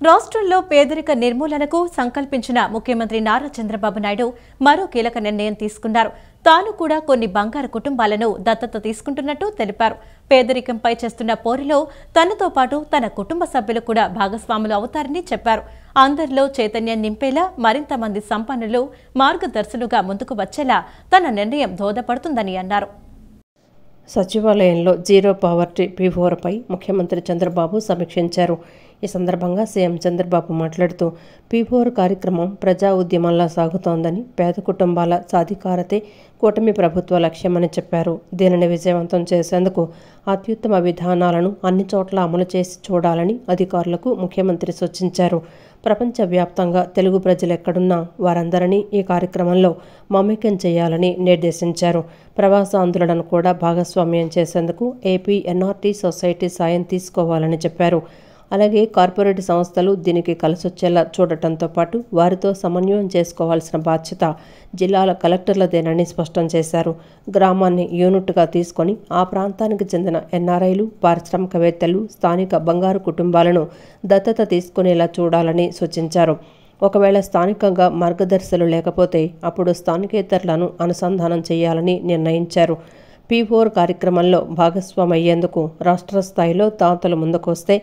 రాష్ట్రంలో పేదరిక నిర్మూలనకు సంకల్పించిన ముఖ్యమంత్రి నారా చంద్రబాబు నాయుడు మరో కీలక నిర్ణయం తీసుకున్నారు. తాను కూడా కొన్ని బంగారు కుటుంబాలను దత్తత తీసుకుంటున్నట్టు తెలిపారు. పేదరికంపై చేస్తున్న పోరులో తనతో పాటు తన కుటుంబ సభ్యులు కూడా భాగస్వాములు అవుతారని చెప్పారు. అందరిలో చైతన్యం నింపేలా మరింత మంది సంపన్నులు మార్గదర్శులుగా ముందుకు వచ్చేలా తన నిర్ణయం దోహదపడుతుందని అన్నారు. సచివాలయంలో జీరో పావర్టీ P4పై ముఖ్యమంత్రి చంద్రబాబు సమీక్షించారు. ఈ సందర్భంగా సీఎం చంద్రబాబు మాట్లాడుతూ P4 కార్యక్రమం ప్రజా ఉద్యమంలా సాగుతోందని, పేద కుటుంబాల సాధికారతే కూటమి ప్రభుత్వ లక్ష్యమని చెప్పారు. దీనిని విజయవంతం చేసేందుకు అత్యుత్తమ విధానాలను అన్ని చోట్ల అమలు చేసి చూడాలని అధికారులకు ముఖ్యమంత్రి సూచించారు. ప్రపంచవ్యాప్తంగా తెలుగు ప్రజలు ఎక్కడున్నా వారందరినీ ఈ కార్యక్రమంలో మమేకం చేయాలని నిర్దేశించారు. ప్రవాసాంధ్రులను కూడా భాగస్వామ్యం చేసేందుకు ఏపీ ఎన్ఆర్టీ సొసైటీ సాయం తీసుకోవాలని చెప్పారు. అలాగే కార్పొరేట్ సంస్థలు దీనికి కలిసొచ్చేలా చూడటంతో పాటు వారితో సమన్వయం చేసుకోవాల్సిన బాధ్యత జిల్లాల కలెక్టర్లదేనని స్పష్టం చేశారు. గ్రామాన్ని యూనిట్గా తీసుకొని ఆ ప్రాంతానికి చెందిన ఎన్ఆర్ఐలు, పారిశ్రామికవేత్తలు, స్థానిక బంగారు కుటుంబాలను దత్తత తీసుకునేలా చూడాలని సూచించారు. ఒకవేళ స్థానికంగా మార్గదర్శులు లేకపోతే అప్పుడు స్థానికేతరులను అనుసంధానం చేయాలని నిర్ణయించారు. P4 కార్యక్రమంలో భాగస్వామయ్యేందుకు రాష్ట్ర స్థాయిలో దాతలు ముందుకొస్తే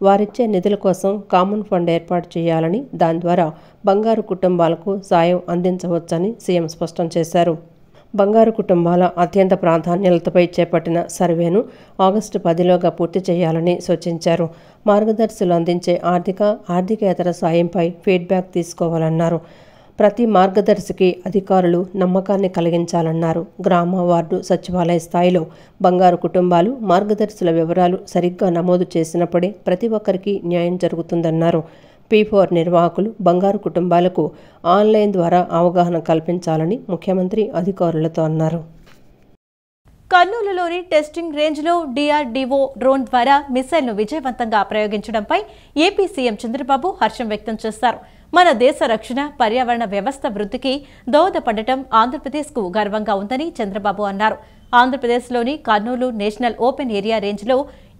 వారిచ్చే నిధుల కోసం కామన్ ఫండ్ ఏర్పాటు చేయాలని, దాని ద్వారా బంగారు కుటుంబాలకు సాయం అందించవచ్చని సీఎం స్పష్టం చేశారు. బంగారు కుటుంబాల అత్యంత ప్రాధాన్యతపై చేపట్టిన సర్వేను ఆగస్టు 10లోగా పూర్తి చేయాలని సూచించారు. మార్గదర్శులు అందించే ఆర్థికేతర సాయంపై ఫీడ్బ్యాక్ తీసుకోవాలన్నారు. ప్రతి మార్గదర్శికి అధికారులు నమ్మకాన్ని కలిగించాలన్నారు. గ్రామ, వార్డు, సచివాలయ స్థాయిలో బంగారు కుటుంబాలు మార్గదర్శుల వివరాలు సరిగ్గా నమోదు చేసినప్పుడే ప్రతి ఒక్కరికి న్యాయం జరుగుతుందన్నారు. P4 నిర్వాహకులు బంగారు కుటుంబాలకు ఆన్లైన్ ద్వారా అవగాహన కల్పించాలని ముఖ్యమంత్రి అధికారులతో అన్నారు. కర్నూలులోని టెస్టింగ్ రేంజ్లో DRDO డ్రోన్ ద్వారా మిసైల్ను విజయవంతంగా ప్రయోగించడంపై ఏపీ సీఎం చంద్రబాబు హర్షం వ్యక్తం చేశారు. మన దేశ రక్షణ, పర్యావరణ వ్యవస్థ వృద్ధికి దోహదపడటం ఆంధ్రప్రదేశ్కు గర్వంగా ఉందని చంద్రబాబు అన్నారు. ఆంధ్రప్రదేశ్లోని కర్నూలు నేషనల్ ఓపెన్ ఏరియా రేంజ్లో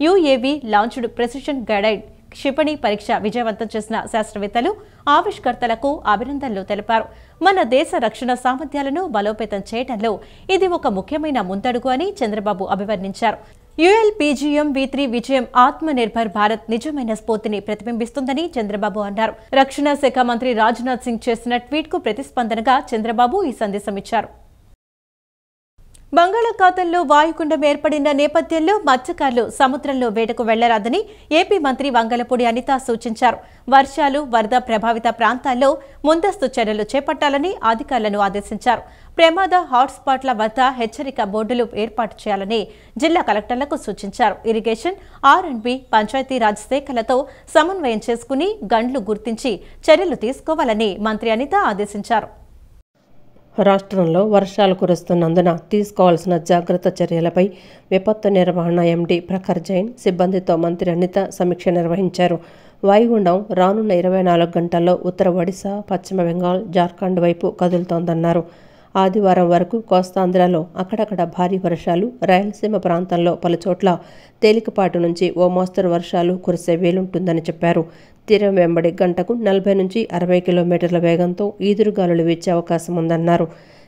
UAV లాంచ్డ్ ప్రెసిషన్ గైడెడ్ క్షిపణి పరీక్ష విజయవంతం చేసిన శాస్త్రవేత్తలు, ఆవిష్కర్తలకు అభినందనలు తెలిపారు. మన దేశ రక్షణ సామర్థ్యాలను బలోపేతం చేయడంలో ఇది ఒక ముఖ్యమైన ముందడుగు అని చంద్రబాబు అభివర్ణించారు. ULPGM-V3 విజయం ఆత్మ నిర్భర్ భారత్ నిజమైన స్ఫూర్తిని ప్రతిబింబిస్తుందని చంద్రబాబు అన్నారు. రక్షణ శాఖ మంత్రి రాజ్నాథ్ సింగ్ చేసిన ట్వీట్కు ప్రతిస్పందనగా చంద్రబాబు ఈ సందేశం ఇచ్చారు. బంగాళాఖాతంలో వాయుగుండం ఏర్పడిన నేపథ్యంలో మత్స్యకారులు సముద్రంలో వేటకు వెళ్లరాదని ఏపీ మంత్రి వంగలపూడి అనిత సూచించారు. వర్షాలు, వరద ప్రభావిత ప్రాంతాల్లో ముందస్తు చర్యలు చేపట్టాలని అధికారులను ఆదేశించారు. ప్రమాద హాట్స్పాట్ల వద్ద హెచ్చరిక బోర్డులు ఏర్పాటు చేయాలని జిల్లా కలెక్టర్లకు సూచించారు. ఇరిగేషన్, R&B, పంచాయతీరాజ్ శాఖలతో సమన్వయం చేసుకుని గండ్లు గుర్తించి చర్యలు తీసుకోవాలని మంత్రి అనిత ఆదేశించారు. రాష్ట్రంలో వర్షాలు కురుస్తున్నందున తీసుకోవాల్సిన జాగ్రత్త చర్యలపై విపత్తు నిర్వహణ MD ప్రఖర్ జైన్ సిబ్బందితో మంత్రి అనిత సమీక్ష నిర్వహించారు. వాయుగుండం రానున్న 24 గంటల్లో ఉత్తర ఒడిశా, పశ్చిమ బెంగాల్, జార్ఖండ్ వైపు కదులుతోందన్నారు. ఆదివారం వరకు కోస్తాంధ్రలో అక్కడక్కడ భారీ వర్షాలు, రాయలసీమ ప్రాంతంలో పలుచోట్ల తేలికపాటి నుంచి ఓ మోస్తరు వర్షాలు కురిసే వీలుంటుందని చెప్పారు. తీరం వెంబడి గంటకు 40 నుంచి 60 కిలోమీటర్ల వేగంతో ఈదురుగాలులు వీచే అవకాశం ఉందన్నారు.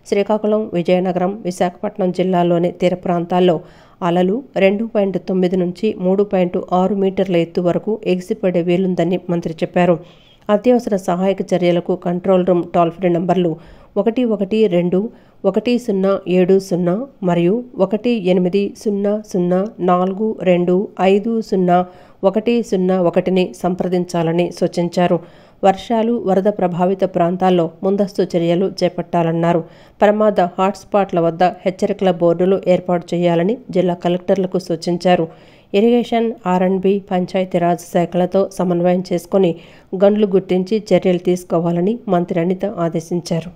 శ్రీకాకుళం, విజయనగరం, విశాఖపట్నం జిల్లాల్లోని తీర ప్రాంతాల్లో అలలు 2.9 నుంచి 3.6 మీటర్ల ఎత్తు వరకు ఎగిసిపడే వీలుందని మంత్రి చెప్పారు. అత్యవసర సహాయక చర్యలకు కంట్రోల్ రూమ్ టోల్ ఫ్రీ నంబర్లు 112 1070 మరియు 180042500101ని సంప్రదించాలని సూచించారు. వర్షాలు, వరద ప్రభావిత ప్రాంతాల్లో ముందస్తు చర్యలు చేపట్టాలన్నారు. ప్రమాద హాట్స్పాట్ల వద్ద హెచ్చరికల బోర్డులు ఏర్పాటు చేయాలని జిల్లా కలెక్టర్లకు సూచించారు. ఇరిగేషన్, R&B, పంచాయతీరాజ్ శాఖలతో సమన్వయం చేసుకుని గండ్లు గుర్తించి చర్యలు తీసుకోవాలని మంత్రి అనిత ఆదేశించారు.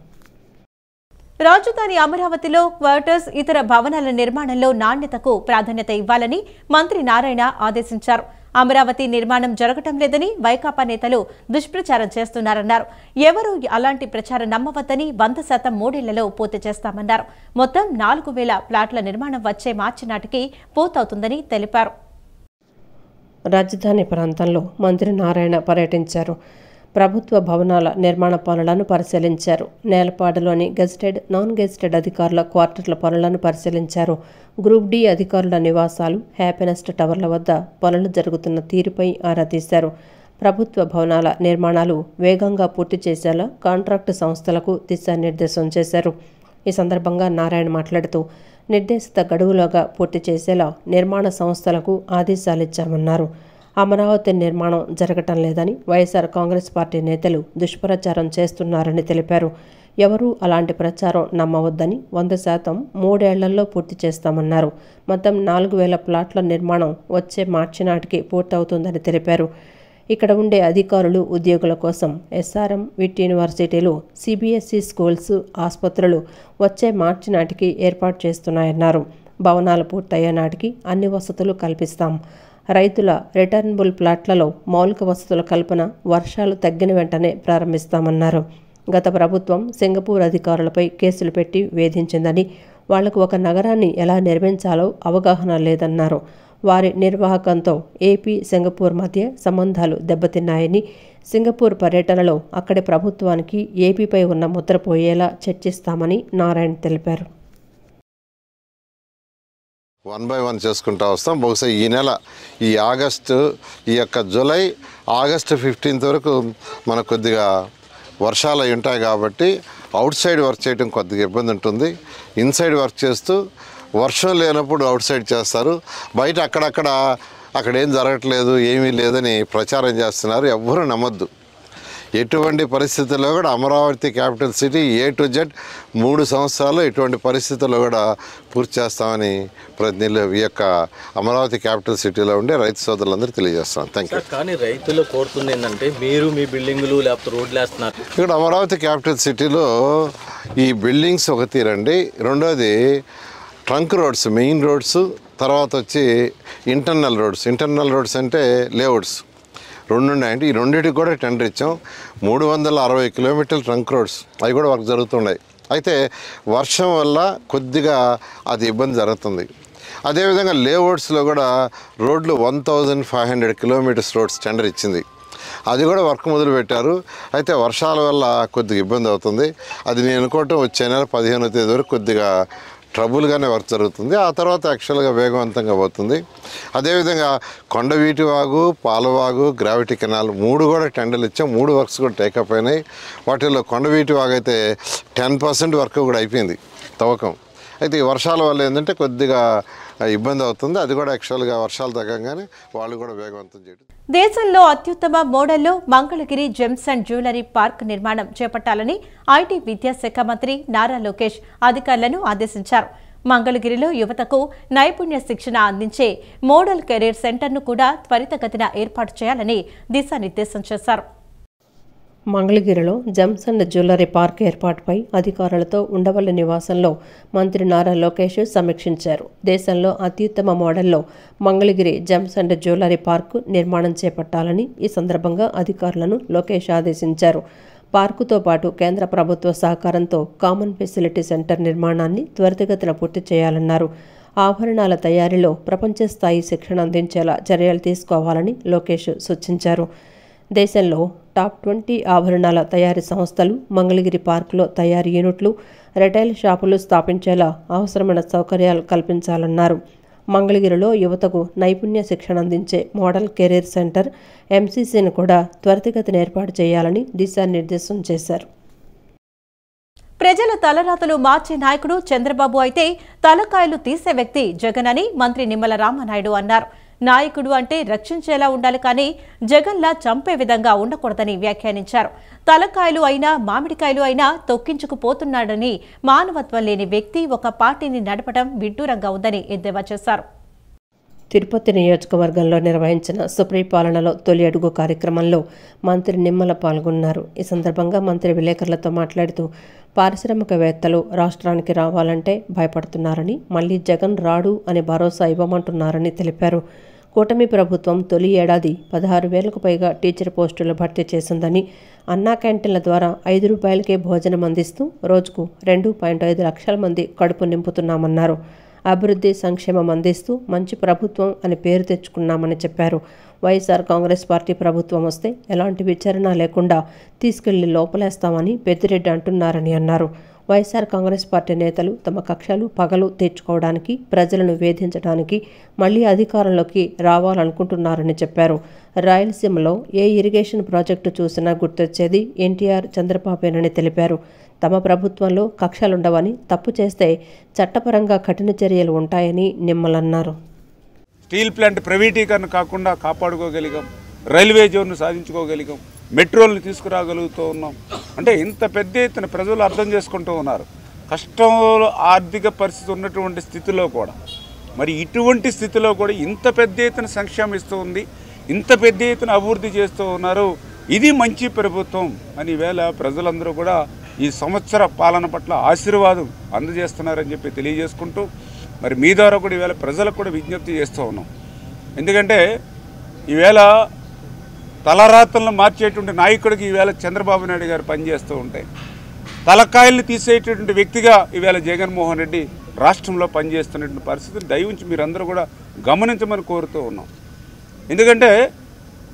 రాజధాని అమరావతిలో క్వార్టర్స్, ఇతర భవనాల నిర్మాణంలో నాణ్యతకు ప్రాధాన్యత ఇవ్వాలని మంత్రి నారాయణ ఆదేశించారు. అమరావతి నిర్మాణం జరగటం లేదని వైకాపా నేతలు దుష్ప్రచారం చేస్తున్నారన్నారు. ఎవరూ అలాంటి ప్రచారం నమ్మవద్దని 100% 3 ఏళ్లలో పూర్తి చేస్తామన్నారు. మొత్తం 4000 ప్లాట్ల నిర్మాణం వచ్చే మార్చి నాటికి పూర్తవుతుందని తెలిపారు. రాజధాని ప్రాంతంలో మంత్రి నారాయణ పర్యటించారు. ప్రభుత్వ భవనాల నిర్మాణ పనులను పరిశీలించారు. నేలపాడులోని గెజిటెడ్, నాన్ గెజిటెడ్ అధికారుల క్వార్టర్ల పనులను పరిశీలించారు. గ్రూప్ డి అధికారుల నివాసాలు, హ్యాపీనెస్ట్ టవర్ల వద్ద పనులు జరుగుతున్న తీరుపై ఆరా తీశారు. ప్రభుత్వ భవనాల నిర్మాణాలు వేగంగా పూర్తి చేసేలా కాంట్రాక్టు సంస్థలకు దిశానిర్దేశం చేశారు. ఈ సందర్భంగా నారాయణ మాట్లాడుతూ నిర్దేశిత గడువులోగా పూర్తి చేసేలా నిర్మాణ సంస్థలకు ఆదేశాలిచ్చామన్నారు. అమరావతి నిర్మాణం జరగటం లేదని వైఎస్ఆర్ కాంగ్రెస్ పార్టీ నేతలు దుష్ప్రచారం చేస్తున్నారని తెలిపారు. ఎవరూ అలాంటి ప్రచారం నమ్మవద్దని 100% 3 ఏళ్లలో పూర్తి చేస్తామన్నారు. మొత్తం 4000 ప్లాట్ల నిర్మాణం వచ్చే మార్చి నాటికి పూర్తవుతుందని తెలిపారు. ఇక్కడ ఉండే అధికారులు, ఉద్యోగుల కోసం ఎస్ఆర్ఎం, విట్ యూనివర్సిటీలు, సిబిఎస్ఈ స్కూల్స్, ఆసుపత్రులు వచ్చే మార్చి నాటికి ఏర్పాటు చేస్తున్నాయన్నారు. భవనాలు పూర్తయ్యే నాటికి అన్ని వసతులు కల్పిస్తాం. రైతుల రిటర్నబుల్ ప్లాట్లలో మౌలిక వసతుల కల్పన వర్షాలు తగ్గిన వెంటనే ప్రారంభిస్తామన్నారు. గత ప్రభుత్వం సింగపూర్ అధికారులపై కేసులు పెట్టి వేధించిందని, వాళ్లకు ఒక నగరాన్ని ఎలా నిర్మించాలో అవగాహన లేదన్నారు. వారి నిర్వాహకంతో ఏపీ, సింగపూర్ మధ్య సంబంధాలు దెబ్బతిన్నాయని, సింగపూర్ పర్యటనలో అక్కడి ప్రభుత్వానికి ఏపీపై ఉన్న ముద్ర పోయేలా చర్చిస్తామని నారాయణ తెలిపారు. 1 by 1 చేసుకుంటూ వస్తాం. బహుశా ఈ నెల, ఈ ఆగస్టు, ఈ యొక్క జూలై, ఆగస్టు 15 వరకు మనకు కొద్దిగా వర్షాలు అవి ఉంటాయి కాబట్టి అవుట్ సైడ్ వర్క్ చేయడం కొద్దిగా ఇబ్బంది ఉంటుంది. ఇన్సైడ్ వర్క్ చేస్తూ వర్షం లేనప్పుడు అవుట్ సైడ్ చేస్తారు. బయట అక్కడ ఏం జరగట్లేదు, ఏమీ లేదని ప్రచారం చేస్తున్నారు. ఎవ్వరూ నమ్మద్దు. ఎటువంటి పరిస్థితుల్లో కూడా Amaravati capital city A to Z 3 సంవత్సరాలు ఎటువంటి పరిస్థితుల్లో కూడా పూర్తి చేస్తామని ప్రతినిధులు ఈ యొక్క అమరావతి క్యాపిటల్ సిటీలో ఉండే రైతు సోదరులందరూ తెలియజేస్తాం. Thank you. కానీ రైతులు కోరుతుంది ఏంటంటే మీరు మీ బిల్డింగులు లేకపోతే రోడ్లు వేస్తున్నారు. ఇక్కడ అమరావతి క్యాపిటల్ సిటీలో ఈ బిల్డింగ్స్ ఒక తీరండి. రెండోది ట్రంక్ రోడ్స్, మెయిన్ రోడ్స్, తర్వాత వచ్చి ఇంటర్నల్ రోడ్స్ అంటే లేఅవుట్స్ 2 ఉన్నాయండి. ఈ రెండింటికి కూడా టెండర్ ఇచ్చాం. 360 కిలోమీటర్ల ట్రంక్ రోడ్స్ అవి కూడా వర్క్ జరుగుతున్నాయి. అయితే వర్షం వల్ల కొద్దిగా అది ఇబ్బంది జరుగుతుంది. అదేవిధంగా లేఅవుట్స్లో కూడా రోడ్లు 1500 కిలోమీటర్స్ రోడ్స్ టెండర్ ఇచ్చింది. అది కూడా వర్క్ మొదలుపెట్టారు. అయితే వర్షాల వల్ల కొద్దిగా ఇబ్బంది అవుతుంది. అది నేను అనుకోవటం వచ్చే నెల 15వ తేదీ వరకు కొద్దిగా ట్రబుల్గానే వర్క్ జరుగుతుంది. ఆ తర్వాత యాక్చువల్గా వేగవంతంగా పోతుంది. అదేవిధంగా కొండవీటి వాగు, పాలవాగు, గ్రావిటీ కెనాల్ 3 కూడా టెండర్లు ఇచ్చాం. 3 వర్క్స్ కూడా టేకప్ అయినాయి. వాటిల్లో కొండవీటి వాగు అయితే 10% వర్క్ కూడా అయిపోయింది తవ్వకం. అయితే ఈ వర్షాల వల్ల ఏంటంటే కొద్దిగా ఇబ్బంది అవుతుంది. అది కూడా యాక్చువల్గా వర్షాలు తగ్గంగానే వాళ్ళు కూడా వేగవంతం చేయడం. దేశంలో అత్యుత్తమ మోడల్లో Mangalagiri gems and jewellery park నిర్మాణం చేపట్టాలని ఐటీ విద్యాశాఖ మంత్రి నారా లోకేష్ అధికారులను ఆదేశించారు. మంగళగిరిలో యువతకు నైపుణ్య శిక్షణ అందించే మోడల్ కెరీర్ సెంటర్ను కూడా త్వరితగతిన ఏర్పాటు చేయాలని దిశానిర్దేశం చేశారు. మంగళగిరిలో జెమ్స్ అండ్ జ్యువెలరీ పార్క్ ఏర్పాటుపై అధికారులతో ఉండవల్లి నివాసంలో మంత్రి నారా లోకేష్ సమీక్షించారు. దేశంలో అత్యుత్తమ మోడల్లో Mangalagiri gems and jewellery park నిర్మాణం చేపట్టాలని ఈ సందర్భంగా అధికారులను లోకేష్ ఆదేశించారు. పార్కుతో పాటు కేంద్ర ప్రభుత్వ సహకారంతో కామన్ ఫెసిలిటీ సెంటర్ నిర్మాణాన్ని త్వరితగతిన పూర్తి చేయాలన్నారు. ఆభరణాల తయారీలో ప్రపంచ స్థాయి శిక్షణ అందించేలా చర్యలు తీసుకోవాలని లోకేష్ సూచించారు. దేశంలో టాప్ 20 ఆభరణాల తయారీ సంస్థలు మంగళగిరి పార్కులో తయారీ యూనిట్లు, రిటైల్ షాపులు స్థాపించేలా అవసరమైన సౌకర్యాలు కల్పించాలన్నారు. మంగళగిరిలో యువతకు నైపుణ్య శిక్షణ అందించే మోడల్ కెరీర్ సెంటర్ MCCను కూడా త్వరితగతిన ఏర్పాటు చేయాలని దిశానిర్దేశం చేశారు. ప్రజల తలరాతలు మార్చే నాయకుడు చంద్రబాబు అయితే తలకాయలు తీసే వ్యక్తి జగన్ అని మంత్రి నిమ్మల రామనాయుడు అన్నారు. నాయకుడు అంటే రక్షించేలా ఉండాలి కానీ జగన్లా చంపే విధంగా ఉండకూడదని వ్యాఖ్యానించారు. తలకాయలు అయినా మామిడికాయలు అయినా తొక్కించుకుపోతున్నాడని, మానవత్వం లేని వ్యక్తి ఒక పార్టీని నడపడం విడ్డూరంగా ఉందని ఎద్దేవా చేశారు. తిరుపతి నియోజకవర్గంలో నిర్వహించిన సుపరిపాలనలో తొలి అడుగు కార్యక్రమంలో మంత్రి నిమ్మల పాల్గొన్నారు. ఈ సందర్భంగా మంత్రి విలేకరులతో మాట్లాడుతూ పారిశ్రామికవేత్తలు రాష్ట్రానికి రావాలంటే భయపడుతున్నారని, మళ్లీ జగన్ రాడు అని భరోసా ఇవ్వమంటున్నారని తెలిపారు. కూటమి ప్రభుత్వం తొలి ఏడాది 16,000కు పైగా టీచర్ పోస్టులు భర్తీ చేసిందని, అన్నా క్యాంటీన్ల ద్వారా 5 రూపాయలకే భోజనం అందిస్తూ రోజుకు 2.5 లక్షల మంది కడుపు నింపుతున్నామన్నారు. అభివృద్ధి సంక్షేమం అందిస్తూ మంచి ప్రభుత్వం అని పేరు తెచ్చుకున్నామని చెప్పారు. వైఎస్ఆర్ కాంగ్రెస్ పార్టీ ప్రభుత్వం వస్తే ఎలాంటి విచారణ లేకుండా తీసుకెళ్లి లోపలేస్తామని పెద్దిరెడ్డి అంటున్నారని అన్నారు. వైఎస్ఆర్ కాంగ్రెస్ పార్టీ నేతలు తమ కక్షలు పగలు తీర్చుకోవడానికి, ప్రజలను వేధించడానికి మళ్లీ అధికారంలోకి రావాలనుకుంటున్నారని చెప్పారు. రాయలసీమలో ఏ ఇరిగేషన్ ప్రాజెక్టు చూసినా గుర్తొచ్చేది ఎన్టీఆర్, చంద్రబాబేనని తెలిపారు. తమ ప్రభుత్వంలో కక్షలుండవని, తప్పు చేస్తే చట్టపరంగా కఠిన చర్యలు ఉంటాయని నిమ్మలన్నారు. స్టీల్ ప్లాంట్ ప్రైవేటీకరణ కాకుండా కాపాడుకోగలిగాం, రైల్వే జోన్ను సాధించుకోగలిగాం, మెట్రోలను తీసుకురాగలుగుతూ ఉన్నాం. అంటే ఇంత పెద్ద ఎత్తున ప్రజలు అర్థం చేసుకుంటూ ఉన్నారు. కష్టంలో ఆర్థిక పరిస్థితి ఉన్నటువంటి స్థితిలో కూడా, మరి ఇటువంటి స్థితిలో కూడా ఇంత పెద్ద ఎత్తున సంక్షేమం ఇస్తూ ఉంది, ఇంత పెద్ద ఎత్తున అభివృద్ధి చేస్తూ ఉన్నారు. ఇది మంచి ప్రభుత్వం అని వేళ ప్రజలందరూ కూడా ఈ సంవత్సర పాలన పట్ల ఆశీర్వాదం అందజేస్తున్నారని చెప్పి తెలియజేసుకుంటూ, మరి మీ ద్వారా కూడా ఈవేళ ప్రజలకు కూడా విజ్ఞప్తి చేస్తూ ఉన్నాం. ఎందుకంటే ఈవేళ తలరాతలను మార్చేటువంటి నాయకుడికి ఈవేళ చంద్రబాబు నాయుడు గారు పనిచేస్తూ ఉంటే, తలకాయల్ని తీసేటటువంటి వ్యక్తిగా ఈవేళ జగన్మోహన్ రెడ్డి రాష్ట్రంలో పనిచేస్తున్నటువంటి పరిస్థితిని దయవుంచి మీరందరూ కూడా గమనించమని కోరుతూ ఉన్నాం. ఎందుకంటే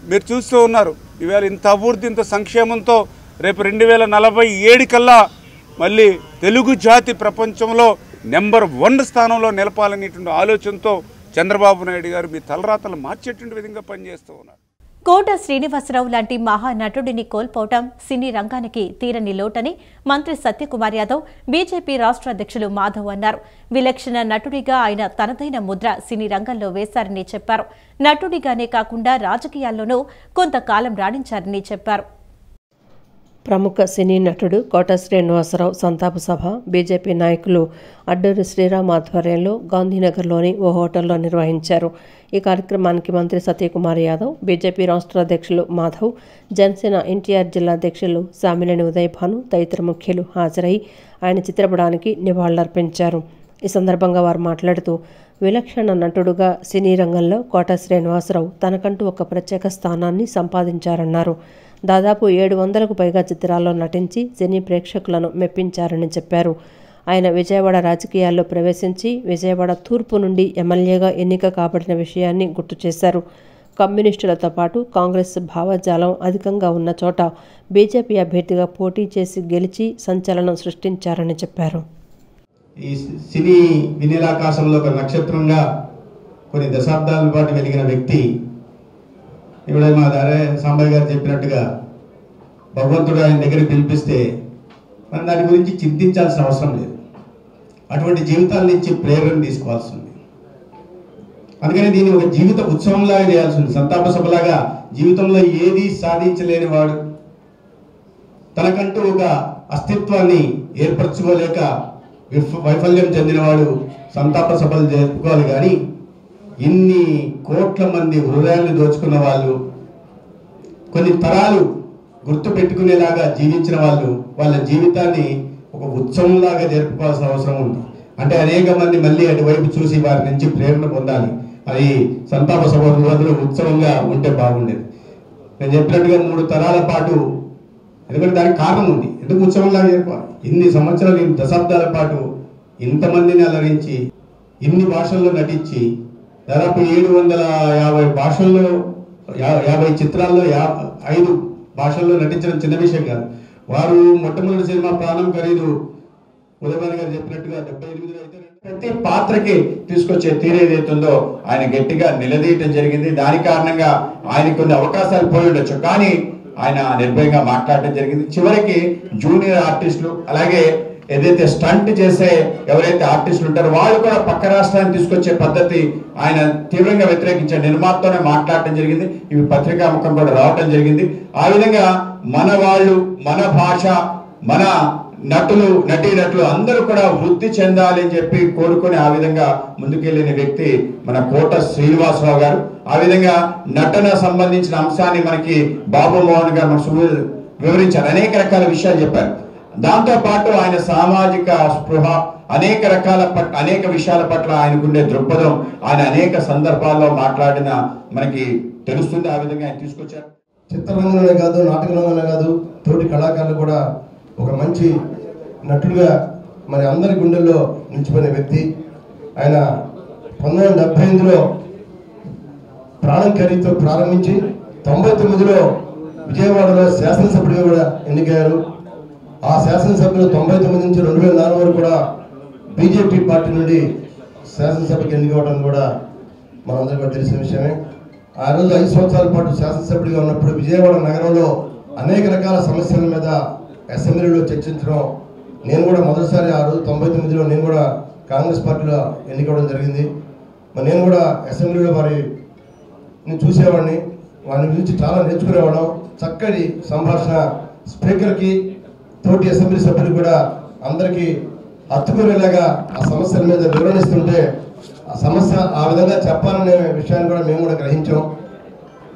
మీరు చూస్తూ ఉన్నారు ఈవేళ ఇంత అభివృద్ధి, ఇంత సంక్షేమంతో రేపు 2047 కల్లా మళ్ళీ తెలుగు జాతి ప్రపంచంలో నెంబర్ 1 స్థానంలో నిలపాలనేటువంటి ఆలోచనతో చంద్రబాబు నాయుడు గారు మీ తలరాతలు మార్చేటువంటి విధంగా పనిచేస్తూ ఉన్నారు. కోట శ్రీనివాసరావు లాంటి మహానటుడిని కోల్పోవటం సినీ రంగానికి తీరని లోటని మంత్రి సత్యకుమార్ యాదవ్, బీజేపీ రాష్ట్ర అధ్యక్షులు మాధవ్ అన్నారు. విలక్షణ నటుడిగా ఆయన తనదైన ముద్ర సినీ రంగంలో వేశారని చెప్పారు. నటుడిగానే కాకుండా రాజకీయాల్లోనూ కొంతకాలం రాణించారని చెప్పారు. ప్రముఖ సినీ నటుడు కోట శ్రీనివాసరావు సంతాప సభ బీజేపీ నాయకులు అడ్డూరి శ్రీరామ్ ఆధ్వర్యంలో గాంధీనగర్లోని ఓ హోటల్లో నిర్వహించారు. ఈ కార్యక్రమానికి మంత్రి సత్యకుమార్ యాదవ్, బీజేపీ రాష్ట్ర అధ్యక్షులు మాధవ్, జనసేన ఎన్టీఆర్ జిల్లా అధ్యక్షులు సామినేని ఉదయభాను తదితర ముఖ్యులు హాజరై ఆయన చిత్రపటానికి నివాళులర్పించారు. ఈ సందర్భంగా వారు మాట్లాడుతూ, విలక్షణ నటుడుగా సినీ రంగంలో కోట శ్రీనివాసరావు తనకంటూ ఒక ప్రత్యేక స్థానాన్ని సంపాదించారన్నారు. దాదాపు 700కు పైగా చిత్రాల్లో నటించి సినీ ప్రేక్షకులను మెప్పించారని చెప్పారు. ఆయన విజయవాడ రాజకీయాల్లో ప్రవేశించి విజయవాడ తూర్పు నుండి ఎమ్మెల్యేగా ఎన్నిక కాబడిన విషయాన్ని గుర్తు చేశారు. కమ్యూనిస్టులతో పాటు కాంగ్రెస్ భావజాలం అధికంగా ఉన్న చోట బీజేపీ అభ్యర్థిగా పోటీ చేసి గెలిచి సంచలనం సృష్టించారని చెప్పారు. ఈ సినీ వినీలాకాశంలో ఒక నక్షత్రంగా కొన్ని దశాబ్దాల పాటు వెలిగిన వ్యక్తి ఇప్పుడే మా దారే సాంబయ్య గారు చెప్పినట్టుగా భగవంతుడు ఆయన దగ్గరికి పిలిపిస్తే మనం దాని గురించి చింతించాల్సిన అవసరం లేదు. అటువంటి జీవితాల నుంచి ప్రేరణ తీసుకోవాల్సి ఉంది. అందుకని దీన్ని ఒక జీవిత ఉత్సవంలాగా చేయాల్సి ఉంది. సంతాప సభలాగా జీవితంలో ఏది సాధించలేని వాడు, తనకంటూ ఒక అస్తిత్వాన్ని ఏర్పరచుకోలేక వైఫల్యం చెందినవాడు సంతాప సభలు జరుపుకోవాలి. కానీ ఇన్ని కోట్ల మంది హృదయాన్ని దోచుకున్న వాళ్ళు, కొన్ని తరాలు గుర్తు పెట్టుకునేలాగా జీవించిన వాళ్ళు, వాళ్ళ జీవితాన్ని ఒక ఉత్సవంలాగా జరుపుకోవాల్సిన అవసరం ఉంది. అంటే అనేక మంది మళ్ళీ అటువైపు చూసి వారి నుంచి ప్రేరణ పొందాలి. అది సంతాప సభ రోజులు ఉత్సవంగా ఉంటే బాగుండేది. నేను చెప్పినట్టుగా 3 తరాల పాటు, ఎందుకంటే దానికి కారణం ఉంది. ఎందుకు ఉత్సవంలాగా జరుపుకోవాలి? ఇన్ని సంవత్సరాలు, ఇన్ని దశాబ్దాల పాటు ఇంతమందిని అలరించి, ఇన్ని భాషల్లో నటించి, దాదాపు 750 భాషల్లో 50 చిత్రాల్లో 5 భాషల్లో నటించడం చిన్న విషయం కాదు. వారు మొట్టమొదటి సినిమా ప్రాణం ఖరీదు ఉదయభాను గారు చెప్పినట్టుగా 78 అయితే ప్రతి పాత్రకి తీసుకొచ్చే తీరు ఏదైతుందో ఆయన గట్టిగా నిలదీయటం జరిగింది. దాని కారణంగా ఆయన కొన్ని అవకాశాలు పోయి ఉండొచ్చు, కానీ ఆయన నిర్భయంగా మాట్లాడటం జరిగింది. చివరికి జూనియర్ ఆర్టిస్టులు, అలాగే ఏదైతే స్టంట్ చేసే ఎవరైతే ఆర్టిస్టులు ఉంటారో వాళ్ళు కూడా పక్క రాష్ట్రాన్ని తీసుకొచ్చే పద్ధతి ఆయన తీవ్రంగా వ్యతిరేకించారు. నిర్మాతతోనే మాట్లాడటం జరిగింది. ఇవి పత్రికాముఖం కూడా రావటం జరిగింది. ఆ విధంగా మన వాళ్ళు, మన భాష, మన నటులు, నటీనటులు అందరూ కూడా వృద్ధి చెందాలి అని చెప్పి కోరుకొని ఆ విధంగా ముందుకెళ్లిన వ్యక్తి మన కోట శ్రీనివాసరావు గారు. ఆ విధంగా నటన సంబంధించిన అంశాన్ని మనకి బాబు మోహన్ గారు మనకు వివరించారు. అనేక రకాల విషయాలు చెప్పారు. దాంతో పాటు ఆయన సామాజిక స్పృహ, అనేక విషయాల పట్ల ఆయనకుండే దృక్పథం, ఆయన అనేక సందర్భాల్లో మాట్లాడిన మనకి తెలుస్తుంది. ఆ విధంగా ఆయన తీసుకొచ్చారు. చిత్రరంగంలోనే కాదు, నాటక రంగంలోనే కాదు, తోటి కళాకారులు కూడా ఒక మంచి నటుడుగా మరి అందరి గుండెల్లో నిలిచిపోయిన వ్యక్తి. ఆయన 1978లో ప్రాణం ఖరీదుతో ప్రారంభించి 99లో విజయవాడలో శాసనసభ్యుడిగా కూడా ఎన్నికయ్యారు. ఆ శాసనసభ్యులు 99 నుంచి 2004 వరకు కూడా బీజేపీ పార్టీ నుండి శాసనసభకి ఎన్నికవడం కూడా మనందరికీ కూడా తెలిసిన విషయమే. ఆ రోజు 5 సంవత్సరాల పాటు శాసనసభ్యుడిగా ఉన్నప్పుడు విజయవాడ నగరంలో అనేక రకాల సమస్యల మీద అసెంబ్లీలో చర్చించడం, నేను కూడా మొదటిసారి ఆ రోజు 99లో నేను కూడా కాంగ్రెస్ పార్టీలో ఎన్నికవడం జరిగింది. మరి నేను కూడా అసెంబ్లీలో నేను చూసేవాడిని, వారిని గురించి చాలా నేర్చుకునేవాళ్ళం. చక్కటి సంభాషణ స్పీకర్కి, తోటి అసెంబ్లీ సభ్యులు కూడా అందరికీ హత్తుకునేలాగా ఆ సమస్యల మీద వివరణిస్తుంటే ఆ సమస్య ఆ విధంగా చెప్పాలనే విషయాన్ని కూడా మేము కూడా గ్రహించాం.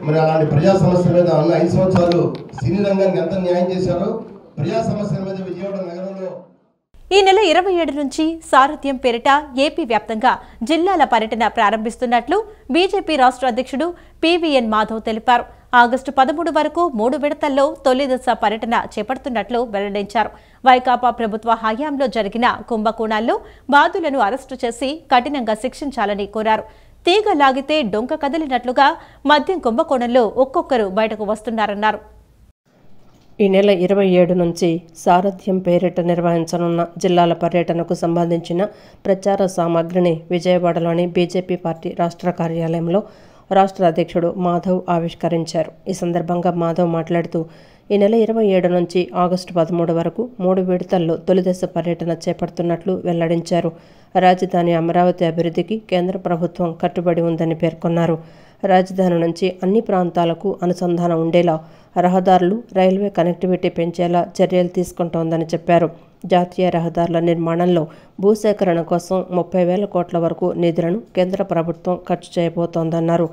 మరి అలాంటి ప్రజా సమస్యల మీద అన్న 5 సంవత్సరాలు సినీ రంగానికి ఎంత న్యాయం చేశారో ప్రజా సమస్యల మీద విజయవాడ నగరంలో ఈ నెల 27 నుంచి సారథ్యం పేరిట ఏపీ వ్యాప్తంగా జిల్లాల పర్యటన ప్రారంభిస్తున్నట్లు బీజేపీ రాష్ట్ర అధ్యక్షుడు పీవీఎన్ మాధవ్ తెలిపారు. ఆగస్టు 13 వరకు 3 విడతల్లో తొలి దశ పర్యటన చేపడుతున్నట్లు వెల్లడించారు. వైకాపా ప్రభుత్వ హయాంలో జరిగిన కుంభకోణాల్లో బాధ్యులను అరెస్టు చేసి కఠినంగా శిక్షించాలని కోరారు. తీగ లాగితే డొంక కదిలినట్లుగా మద్యం కుంభకోణంలో ఒక్కొక్కరు బయటకు వస్తున్నారన్నారు. ఈ నెల 27 నుంచి సారథ్యం పేరిట నిర్వహించనున్న జిల్లాల పర్యటనకు సంబంధించిన ప్రచార సామగ్రిని విజయవాడలోని బీజేపీ పార్టీ రాష్ట్ర కార్యాలయంలో రాష్ట్ర అధ్యక్షుడు మాధవ్ ఆవిష్కరించారు. ఈ సందర్భంగా మాధవ్ మాట్లాడుతూ ఈ నెల 27 నుంచి ఆగస్టు 13 వరకు 3 విడతల్లో తొలిదశ పర్యటన చేపడుతున్నట్లు వెల్లడించారు. రాజధాని అమరావతి అభివృద్ధికి కేంద్ర ప్రభుత్వం కట్టుబడి ఉందని పేర్కొన్నారు. రాజధాని నుంచి అన్ని ప్రాంతాలకు అనుసంధానం ఉండేలా రహదారులు, రైల్వే కనెక్టివిటీ పెంచేలా చర్యలు తీసుకుంటోందని చెప్పారు. జాతీయ రహదారుల నిర్మాణంలో భూసేకరణ కోసం 30,000 కోట్ల వరకు నిధులను కేంద్ర ప్రభుత్వం ఖర్చు చేయబోతోందన్నారు.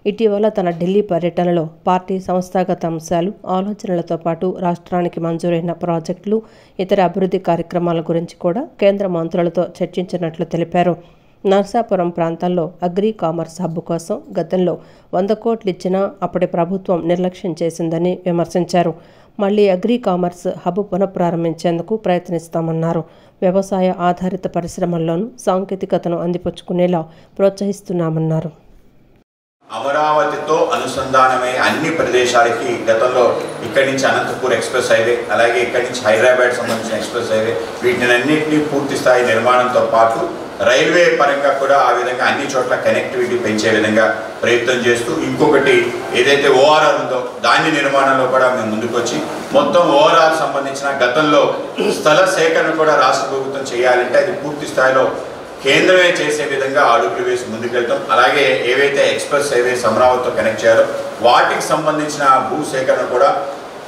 ఇటీవల తన ఢిల్లీ పర్యటనలో పార్టీ సంస్థాగత అంశాలు, ఆలోచనలతో పాటు రాష్ట్రానికి మంజూరైన ప్రాజెక్టులు, ఇతర అభివృద్ధి కార్యక్రమాల గురించి కూడా కేంద్ర మంత్రులతో చర్చించినట్లు తెలిపారు. నర్సాపురం ప్రాంతంలో అగ్రి కామర్స్ హబ్ కోసం గతంలో 100 కోట్లు ఇచ్చినా అప్పటి ప్రభుత్వం నిర్లక్ష్యం చేసిందని విమర్శించారు. మళ్లీ అగ్రి కామర్స్ హబ్ పునఃప్రారంభించేందుకు ప్రయత్నిస్తామన్నారు. వ్యవసాయ ఆధారిత పరిశ్రమల్లోనూ సాంకేతికతను అందిపుచ్చుకునేలా ప్రోత్సహిస్తున్నామన్నారు. అమరావతితో అనుసంధానమై అన్ని ప్రదేశాలకి గతంలో ఇక్కడి నుంచి అనంతపూర్ ఎక్స్ప్రెస్ హైవే, అలాగే ఇక్కడి నుంచి హైదరాబాద్ సంబంధించిన ఎక్స్ప్రెస్ హైవే, వీటినన్నింటినీ పూర్తి స్థాయి నిర్మాణంతో పాటు రైల్వే పరంగా కూడా ఆ విధంగా అన్ని చోట్ల కనెక్టివిటీ పెంచే విధంగా ప్రయత్నం చేస్తూ, ఇంకొకటి ఏదైతే ఓఆర్ఆర్ ఉందో దాని నిర్మాణంలో కూడా మేము ముందుకొచ్చి మొత్తం ఓఆర్ఆర్ సంబంధించిన గతంలో స్థల సేకరణ కూడా రాష్ట్ర ప్రభుత్వం చేయాలంటే అది పూర్తి స్థాయిలో కేంద్రమే చేసే విధంగా అడుగులు వేసి ముందుకెళ్తాం. అలాగే ఏవైతే ఎక్స్ప్రెస్ హైవేస్ అమరావతితో కనెక్ట్ చేయాలో వాటికి సంబంధించిన భూ సేకరణ కూడా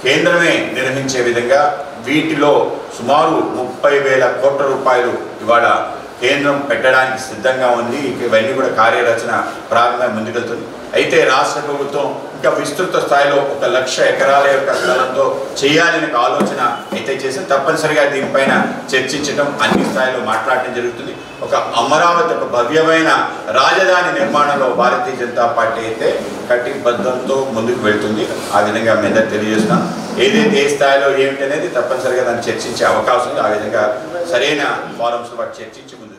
కేంద్రమే నిర్వహించే విధంగా వీటిలో సుమారు 30,000 కోట్ల రూపాయలు ఇవాళ కేంద్రం పెట్టడానికి సిద్ధంగా ఉంది. ఇవన్నీ కూడా కార్యరచన ప్రారంభంగా ముందుకెళ్తుంది. అయితే రాష్ట్ర ప్రభుత్వం ఇంకా విస్తృత స్థాయిలో 1,00,000 ఎకరాల యొక్క స్థలంతో చేయాలనే ఆలోచన అయితే చేసి తప్పనిసరిగా దీనిపైన చర్చించడం, అన్ని స్థాయిలో మాట్లాడటం జరుగుతుంది. ఒక అమరావతి ఒక భవ్యమైన రాజధాని నిర్మాణంలో భారతీయ జనతా పార్టీ అయితే కటిబద్ధంతో ముందుకు వెళ్తుంది. ఆ విధంగా మీద తెలియజేస్తున్నాం. ఏదైతే ఏ స్థాయిలో ఏమిటి అనేది తప్పనిసరిగా దాన్ని చర్చించే అవకాశం ఉంది. ఆ విధంగా సరైన ఫారమ్స్ వాటి చర్చించి ముందుకు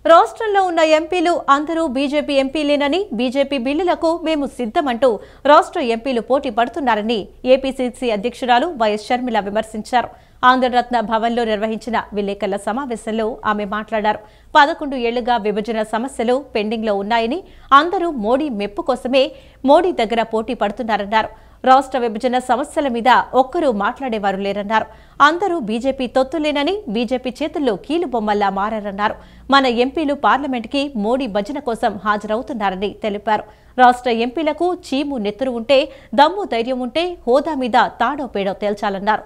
రాష్ట్రంలో ఉన్న ఎంపీలు అందరూ బీజేపీ ఎంపీలేనని, బీజేపీ బిల్లులకు మేము సిద్ధమంటూ రాష్ట్ర ఎంపీలు పోటీ పడుతున్నారని ఏపీసీసీ అధ్యక్షురాలు వైఎస్ షర్మిల విమర్శించారు. ఆంధ్రరత్న భవన్లో నిర్వహించిన విలేకరుల సమావేశంలో ఆమె మాట్లాడారు. 11 ఏళ్లుగా విభజన సమస్యలు పెండింగ్లో ఉన్నాయని, అందరూ మోడీ మెప్పు కోసమే మోడీ దగ్గర పోటీ పడుతున్నారన్నారు. రాష్ట్ర విభజన సమస్యల మీద ఒక్కరూ మాట్లాడేవారు లేరన్నారు. అందరూ బీజేపీ తొత్తులేనని, బీజేపీ చేతుల్లో కీలుబొమ్మల్లా మారారన్నారు. మన ఎంపీలు పార్లమెంట్కి మోడీ భజన కోసం హాజరవుతున్నారని తెలిపారు. రాష్ట్ర ఎంపీలకు చీము నెత్తురు ఉంటే, దమ్ము ధైర్యం ఉంటే హోదా మీద తాడో పేడో తేల్చాలన్నారు.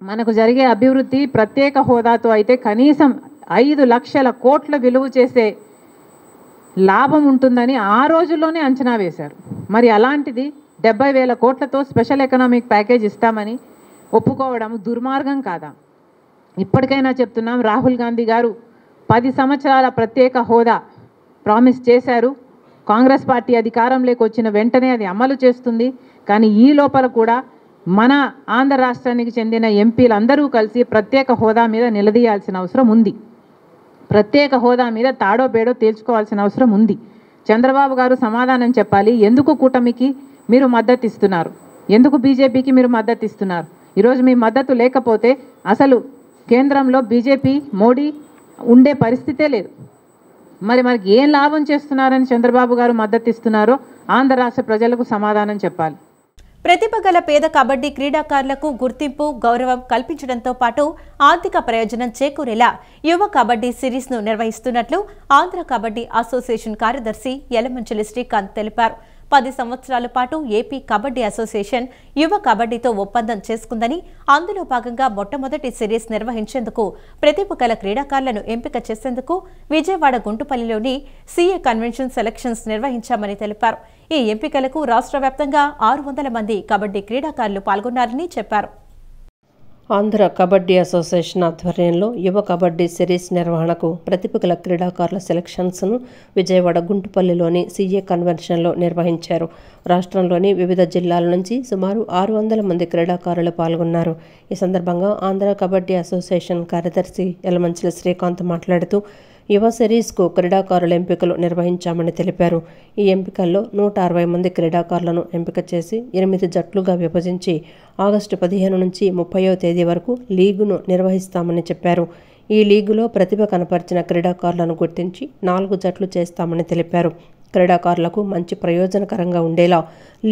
మనకు జరిగే అభివృద్ధి ప్రత్యేక హోదాతో అయితే కనీసం 5 లక్షల కోట్ల విలువ చేసే లాభం ఉంటుందని ఆ రోజుల్లోనే అంచనా వేశారు. మరి అలాంటిది 70,000 కోట్లతో స్పెషల్ ఎకనామిక్ ప్యాకేజ్ ఇస్తామని ఒప్పుకోవడం దుర్మార్గం కాదా? ఇప్పటికైనా చెప్తున్నాం, రాహుల్ గాంధీ గారు 10 సంవత్సరాల ప్రత్యేక హోదా ప్రామిస్ చేశారు. కాంగ్రెస్ పార్టీ అధికారంలోకి వచ్చిన వెంటనే అది అమలు చేస్తుంది. కానీ ఈ లోపల కూడా మన ఆంధ్ర రాష్ట్రానికి చెందిన ఎంపీలందరూ కలిసి ప్రత్యేక హోదా మీద నిలదీయాల్సిన అవసరం ఉంది. ప్రత్యేక హోదా మీద తాడో పేడో తేల్చుకోవాల్సిన అవసరం ఉంది. చంద్రబాబు గారు సమాధానం చెప్పాలి. ఎందుకు కూటమికి మీరు మద్దతు ఇస్తున్నారు, ఎందుకు బీజేపీకి మీరు మద్దతు ఇస్తున్నారు? ఈరోజు మీ మద్దతు లేకపోతే అసలు కేంద్రంలో బీజేపీ మోడీ ఉండే పరిస్థితే లేదు. మనకి ఏం లాభం చేస్తున్నారని చంద్రబాబు గారు మద్దతు ఇస్తున్నారో ఆంధ్ర రాష్ట్ర ప్రజలకు సమాధానం చెప్పాలి. ప్రతిభ గల పేద కబడ్డీ క్రీడాకారులకు గుర్తింపు, గౌరవం కల్పించడంతో పాటు ఆర్థిక ప్రయోజనం చేకూరేలా యువ కబడ్డీ సిరీస్ను నిర్వహిస్తున్నట్లు ఆంధ్ర కబడ్డీ అసోసియేషన్ కార్యదర్శి యలమంచిలి శ్రీకాంత్ తెలిపారు. 10 సంవత్సరాల పాటు ఏపీ కబడ్డీ అసోసియేషన్ యువ కబడ్డీతో ఒప్పందం చేసుకుందని, అందులో భాగంగా మొట్టమొదటి సిరీస్ నిర్వహించేందుకు ప్రతిభ గల క్రీడాకారులను ఎంపిక చేసేందుకు విజయవాడ గుంటుపల్లిలోని సీఏ కన్వెన్షన్ సెలక్షన్స్ నిర్వహించామని తెలిపారు. ఈ ఎంపికలకు రాష్ట్ర వ్యాప్తంగా 600 మంది కబడ్డీ క్రీడాకారులు పాల్గొన్నారని చెప్పారు. ఆంధ్ర కబడ్డీ అసోసియేషన్ ఆధ్వర్యంలో యువ కబడ్డీ సిరీస్ నిర్వహణకు ప్రతిభ గల క్రీడాకారుల సెలక్షన్స్ను విజయవాడ గుంటుపల్లిలోని సీఏ కన్వెన్షన్లో నిర్వహించారు. రాష్ట్రంలోని వివిధ జిల్లాల నుంచి సుమారు 600 మంది క్రీడాకారులు పాల్గొన్నారు. ఈ సందర్భంగా ఆంధ్ర కబడ్డీ అసోసియేషన్ కార్యదర్శి యలమంచిలి శ్రీకాంత్ మాట్లాడుతూ యువ సిరీస్కు క్రీడాకారుల ఎంపికలు నిర్వహించామని తెలిపారు. ఈ ఎంపికల్లో 160 మంది క్రీడాకారులను ఎంపిక చేసి 8 జట్లుగా విభజించి ఆగస్టు 15 నుంచి 30వ తేదీ వరకు లీగును నిర్వహిస్తామని చెప్పారు. ఈ లీగులో ప్రతిభ కనపరిచిన క్రీడాకారులను గుర్తించి 4 జట్లు చేస్తామని తెలిపారు. క్రీడాకారులకు మంచి ప్రయోజనకరంగా ఉండేలా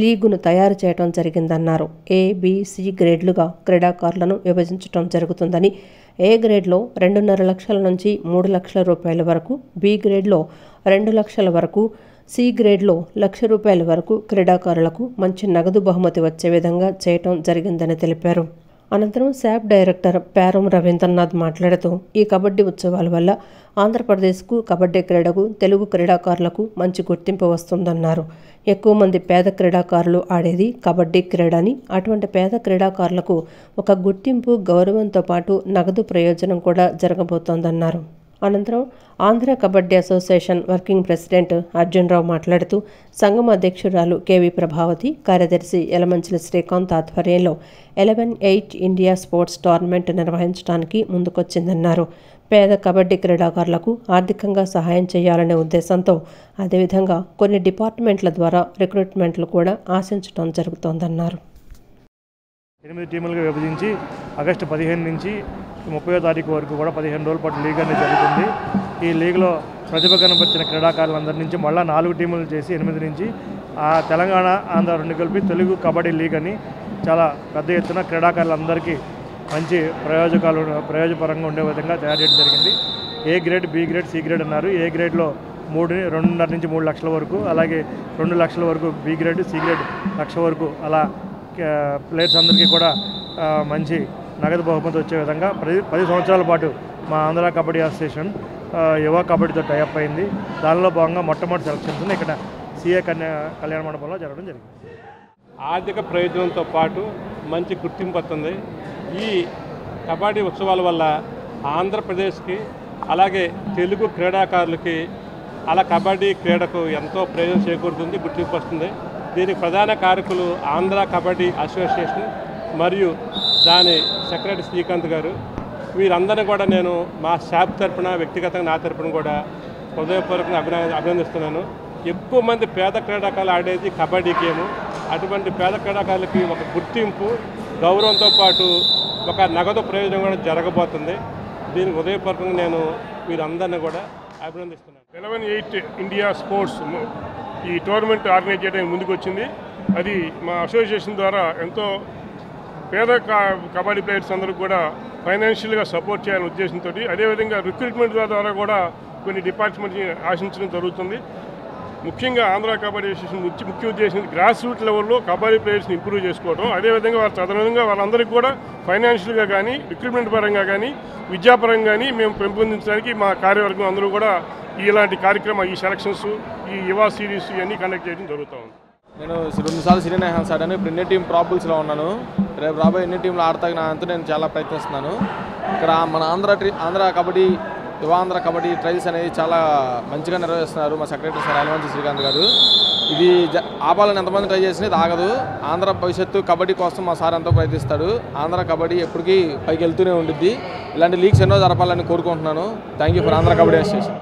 లీగును తయారు చేయడం జరిగిందన్నారు. ఏ, బి, సి గ్రేడ్లుగా క్రీడాకారులను విభజించడం జరుగుతుందని, ఏ గ్రేడ్లో 2.5 లక్షల నుంచి 3 లక్షల రూపాయల వరకు, బి గ్రేడ్లో 2 లక్షల వరకు, సి గ్రేడ్లో ₹1,00,000 వరకు క్రీడాకారులకు మంచి నగదు బహుమతి వచ్చే విధంగా చేయటం జరిగిందని తెలిపారు. అనంతరం శాప్ డైరెక్టర్ ప్యారం రవీంద్రనాథ్ మాట్లాడుతూ ఈ కబడ్డీ ఉత్సవాల వల్ల ఆంధ్రప్రదేశ్కు కబడ్డీ క్రీడకు తెలుగు క్రీడాకారులకు మంచి గుర్తింపు వస్తుందన్నారు. ఎక్కువ మంది పేద క్రీడాకారులు ఆడేది కబడ్డీ క్రీడని, అటువంటి పేద క్రీడాకారులకు ఒక గుర్తింపు, గౌరవంతో పాటు నగదు ప్రయోజనం కూడా జరగబోతోందన్నారు. అనంతరం Andhra kabaddi association working president Arjun Rao మాట్లాడుతూ సంఘం అధ్యక్షురాలు కేవి ప్రభావతి, కార్యదర్శి యలమంచిలి శ్రీకాంత్ ఆధ్వర్యంలో 11-8 ఇండియా స్పోర్ట్స్ టోర్నమెంట్ నిర్వహించడానికి ముందుకొచ్చిందన్నారు. పేద కబడ్డీ క్రీడాకారులకు ఆర్థికంగా సహాయం చేయాలనే ఉద్దేశంతో, అదేవిధంగా కొన్ని డిపార్ట్మెంట్ల ద్వారా రిక్రూట్మెంట్లు కూడా ఆశించడం జరుగుతోందన్నారు. 8 టీములుగా విభజించి ఆగస్టు 15 నుంచి 30వ తారీఖు వరకు కూడా 15 రోజుల పాటు లీగ్ అనేది జరుగుతుంది. ఈ లీగ్లో ప్రతిభ కనపరిచిన క్రీడాకారులందరి నుంచి మళ్ళీ 4 టీములు చేసి 8 నుంచి తెలంగాణ, ఆంధ్ర 2 కలిపి తెలుగు కబడ్డీ లీగ్ అని చాలా పెద్ద ఎత్తున క్రీడాకారులందరికీ మంచి ప్రయోజనపరంగా ఉండే విధంగా తయారు చేయడం జరిగింది. A grade, B grade, C grade అన్నారు. ఏ గ్రేడ్లో 2.5 నుంచి 3 లక్షల వరకు, అలాగే 2 లక్షల వరకు బి గ్రేడ్, సి గ్రేడ్ 1,00,000 వరకు, అలా ప్లేయర్స్ అందరికీ కూడా మంచి నగదు బహుమతి వచ్చే విధంగా 10 సంవత్సరాల పాటు మా ఆంధ్ర కబడ్డీ అసోసియేషన్ యువ కబడ్డీతో టైఅప్ అయింది. దానిలో భాగంగా మొట్టమొదటి సెలక్షన్స్ ఇక్కడ సీఏ కళ్యాణ మండపంలో జరగడం జరిగింది. ఆర్థిక ప్రయోజనంతో పాటు మంచి గుర్తింపు వస్తుంది. ఈ కబడ్డీ ఉత్సవాల వల్ల ఆంధ్రప్రదేశ్కి, అలాగే తెలుగు క్రీడాకారులకి, అలా కబడ్డీ క్రీడకు ఎంతో ప్రయోజనం చేకూరుతుంది, గుర్తింపు వస్తుంది. దీనికి ప్రధాన కారకులు ఆంధ్ర కబడ్డీ అసోసియేషన్ మరియు దాని సెక్రటరీ శ్రీకాంత్ గారు. వీరందరినీ కూడా నేను మా శాప్ తరపున, వ్యక్తిగతంగా నా తరపున కూడా హృదయపూర్వకంగా అభినందిస్తున్నాను. ఎక్కువ మంది పేద క్రీడాకారులు ఆడేది కబడ్డీ గేము. అటువంటి పేద క్రీడాకారులకి ఒక గుర్తింపు, గౌరవంతో పాటు ఒక నగదు ప్రయోజనం కూడా జరగబోతుంది. దీనికి హృదయపూర్వకంగా నేను వీరందరినీ కూడా అభినందిస్తున్నాను. 11-8 ఇండియా స్పోర్ట్స్ ఈ టోర్నమెంట్ ఆర్గనైజ్ చేయడానికి ముందుకు వచ్చింది. అది మా అసోసియేషన్ ద్వారా ఎంతో పేద కబడ్డీ ప్లేయర్స్ అందరూ కూడా ఫైనాన్షియల్గా సపోర్ట్ చేయాలనే ఉద్దేశంతో, అదేవిధంగా రిక్రూట్మెంట్ ద్వారా కూడా కొన్ని డిపార్ట్మెంట్ని ఆశించడం జరుగుతుంది. ముఖ్యంగా ఆంధ్ర కబడ్డీ అసోసియేషన్ ముఖ్య ఉద్దేశం గ్రాస్ రూట్ లెవెల్లో కబడ్డీ ప్లేయర్స్ని ఇంప్రూవ్ చేసుకోవడం, అదేవిధంగా వాళ్ళ తదనంగా వాళ్ళందరికీ కూడా ఫైనాన్షియల్గా కానీ, రిక్రూట్మెంట్ పరంగా కానీ, విద్యాపరంగా కానీ మేము పెంపొందించడానికి మా కార్యవర్గం అందరూ కూడా ఇలాంటి కార్యక్రమం, ఈ సెలక్షన్స్, ఈ యువ సిరీస్ ఇవన్నీ కండక్ట్ చేయడం జరుగుతూ ఉంది. నేను 2 సార్లు సీనియర్ నేషనల్స్ ఆడాను. ఇప్పుడు ఇండియన్ టీం ప్రాబుల్స్లో ఉన్నాను. రేపు రాబోయే ఇండియన్ టీంలో ఆడతాకి నా అంతా నేను చాలా ప్రయత్నిస్తున్నాను. ఇక్కడ మన ఆంధ్ర కబడ్డీ, యువాంధ్ర కబడ్డీ ట్రయల్స్ అనేది చాలా మంచిగా నిర్వహిస్తున్నారు మా సెక్రటరీ సార్ యలమంచిలి శ్రీకాంత్ గారు. ఇది ఆపాలని ఎంతమంది ట్రై చేసినా ఇది ఆగదు. ఆంధ్ర భవిష్యత్తు కబడ్డీ కోసం మా సార్ ఎంతో ప్రయత్నిస్తాడు. ఆంధ్ర కబడ్డీ ఎప్పటికీ పైకి వెళ్తూనే ఉండిద్ది. ఇలాంటి లీగ్స్ ఎన్నో జరపాలని కోరుకుంటున్నాను. Thank you for Andhra kabaddi association.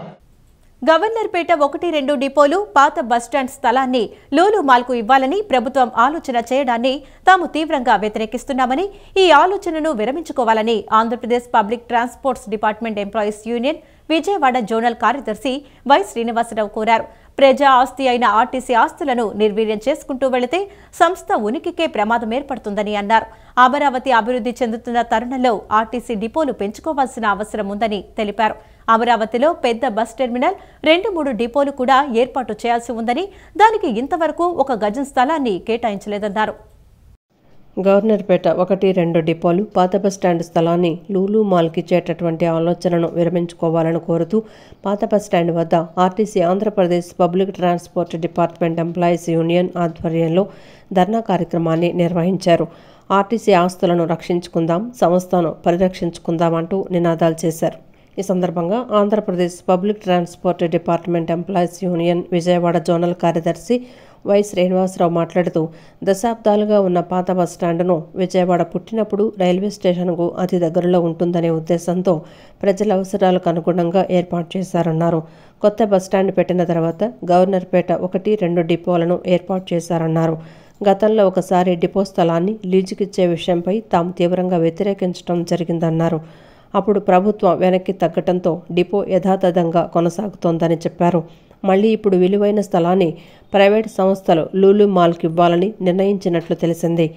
Governorpet 1-2 డిపోలు పాత బస్టాండ్ స్థలాన్ని లూలు మాల్కు ఇవ్వాలని ప్రభుత్వం ఆలోచన చేయడాన్ని తాము తీవ్రంగా వ్యతిరేకిస్తున్నామని, ఈ ఆలోచనను విరమించుకోవాలని Andhra Pradesh public transports department employees union Vijayawada zonal కార్యదర్శి వై శ్రీనివాసరావు కోరారు. ప్రజా ఆస్తి అయిన ఆర్టీసీ ఆస్తులను నిర్వీర్యం చేసుకుంటూ వెళితే సంస్థ ఉనికికే ప్రమాదం ఏర్పడుతుందని అన్నారు. అమరావతి అభివృద్ధి చెందుతున్న తరుణంలో ఆర్టీసీ డిపోలు పెంచుకోవాల్సిన అవసరం ఉందని తెలిపారు. అమరావతిలో పెద్ద బస్ టెర్మినల్ 2-3 డిపోలు కూడా ఏర్పాటు చేయాల్సి ఉందని, దానికి ఇంతవరకు 1 గజం స్థలాన్ని కేటాయించలేదన్నారు. గవర్నర్పేట 1-2 డిపోలు పాత బస్టాండ్ స్థలాన్ని లూలు మాల్కి ఇచ్చేటటువంటి ఆలోచనను విరమించుకోవాలని కోరుతూ పాత బస్టాండ్ వద్ద RTC Andhra Pradesh public transport department employees union ఆధ్వర్యంలో ధర్నా కార్యక్రమాన్ని నిర్వహించారు. ఆర్టీసీ ఆస్తులను రక్షించుకుందాం, సంస్థను పరిరక్షించుకుందాం అంటూ నినాదాలు చేశారు. ఈ సందర్భంగా Andhra Pradesh public transport department employees union Vijayawada zonal కార్యదర్శి వై శ్రీనివాసరావు మాట్లాడుతూ, దశాబ్దాలుగా ఉన్న పాత బస్టాండును విజయవాడ పుట్టినప్పుడు రైల్వే స్టేషన్కు అతి దగ్గరలో ఉంటుందనే ఉద్దేశంతో ప్రజల అవసరాలకు అనుగుణంగా ఏర్పాటు చేశారన్నారు. కొత్త బస్టాండ్ పెట్టిన తర్వాత గవర్నర్పేట 1-2 డిపోలను ఏర్పాటు చేశారన్నారు. గతంలో ఒకసారి డిపో స్థలాన్ని లీజుకిచ్చే విషయంపై తాము తీవ్రంగా వ్యతిరేకించడం జరిగిందన్నారు. అప్పుడు ప్రభుత్వం వెనక్కి తగ్గటంతో డిపో యథాతథంగా కొనసాగుతోందని చెప్పారు. మళ్లీ ఇప్పుడు విలువైన స్థలాన్ని ప్రైవేట్ సంస్థలు లూలు మాల్కి ఇవ్వాలని నిర్ణయించినట్లు తెలిసింది.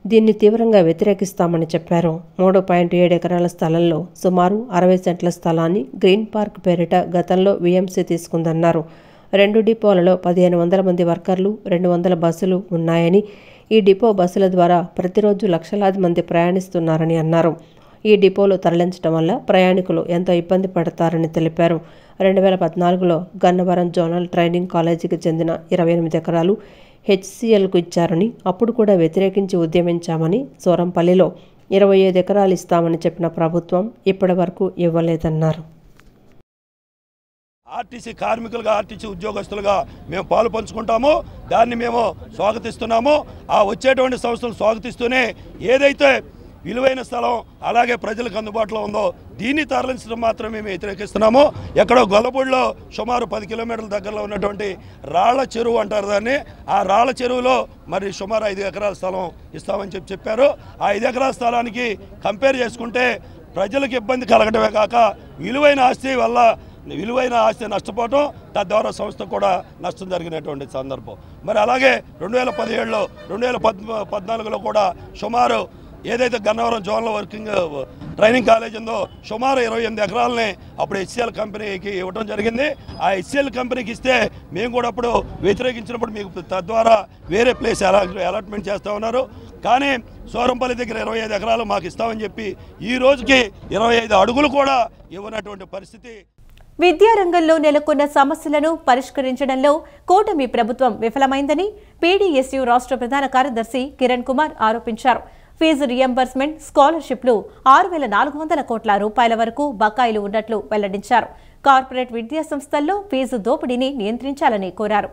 దీన్ని తీవ్రంగా వ్యతిరేకిస్తామని చెప్పారు. 3.7 ఎకరాల స్థలంలో సుమారు 60 సెంట్ల స్థలాన్ని గ్రీన్ పార్క్ పేరిట గతంలో వీఎంసీ తీసుకుందన్నారు. 2 డిపోలలో 1500 మంది వర్కర్లు, 200 బస్సులు ఉన్నాయని, ఈ డిపో బస్సుల ద్వారా ప్రతిరోజు లక్షలాది మంది ప్రయాణిస్తున్నారని అన్నారు. ఈ డిపోలు తరలించడం వల్ల ప్రయాణికులు ఎంతో ఇబ్బంది పడతారని తెలిపారు. 2014లో గన్నవరం జోనల్ ట్రైనింగ్ కాలేజీకి చెందిన 28 ఎకరాలు హెచ్సిఎల్కు ఇచ్చారని, అప్పుడు కూడా వ్యతిరేకించి ఉద్యమించామని, సోరంపల్లిలో 25 ఎకరాలు ఇస్తామని చెప్పిన ప్రభుత్వం ఇప్పటి వరకు ఇవ్వలేదన్నారు. ఆర్టీసీ కార్మికులుగా, ఆర్టీసీ ఉద్యోగస్తులుగా మేము పాలు పంచుకుంటాము. దాన్ని మేము స్వాగతిస్తున్నాము. ఆ వచ్చేటువంటి సంస్థలు స్వాగతిస్తూనే ఏదైతే విలువైన స్థలం అలాగే ప్రజలకు అందుబాటులో ఉందో దీన్ని తరలించడం మాత్రం మేము వ్యతిరేకిస్తున్నాము. ఎక్కడో గొల్లపూడిలో సుమారు 10 కిలోమీటర్ల దగ్గరలో ఉన్నటువంటి రాళ్ల చెరువు అంటారు దాన్ని. ఆ రాళ్ల చెరువులో మరి సుమారు 5 ఎకరాల స్థలం ఇస్తామని చెప్పారు. ఆ 5 ఎకరాల స్థలానికి కంపేర్ చేసుకుంటే ప్రజలకు ఇబ్బంది కలగడమే కాక విలువైన ఆస్తి నష్టపోవటం, తద్వారా సంస్థ కూడా నష్టం జరిగినటువంటి సందర్భం. మరి అలాగే 2017లో 2014లో కూడా సుమారు ఏదైతే గన్నవరం జోన్లో ట్రైనింగ్ కాలేజ్ ఉందో సుమారు 28 ఎకరాలని అప్పుడు హెచ్సిఎల్ కంపెనీకి ఇవ్వడం జరిగింది. ఆ హెచ్సిఎల్ కంపెనీకి ఇస్తే మేము కూడా అప్పుడు వ్యతిరేకించినప్పుడు మీకు తద్వారా వేరే ప్లేస్ అలాట్మెంట్ చేస్తూ ఉన్నారు. కానీ సోరంపల్లి దగ్గర 25 ఎకరాలు మాకు ఇస్తామని చెప్పి ఈ రోజుకి 25 అడుగులు కూడా ఇవ్వనటువంటి పరిస్థితి. విద్యారంగంలో నెలకొన్న సమస్యలను పరిష్కరించడంలో కూటమి ప్రభుత్వం విఫలమైందని పీడీఎస్యూ రాష్ట్ర ప్రధాన కార్యదర్శి కిరణ్ కుమార్ ఆరోపించారు. ఫీజు రియంబర్స్మెంట్, స్కాలర్షిప్లు 6,400 కోట్ల రూపాయల వరకు బకాయిలు ఉన్నట్లు వెల్లడించారు. కార్పొరేట్ విద్యా సంస్థల్లో ఫీజు దోపిడీని నియంత్రించాలని కోరారు.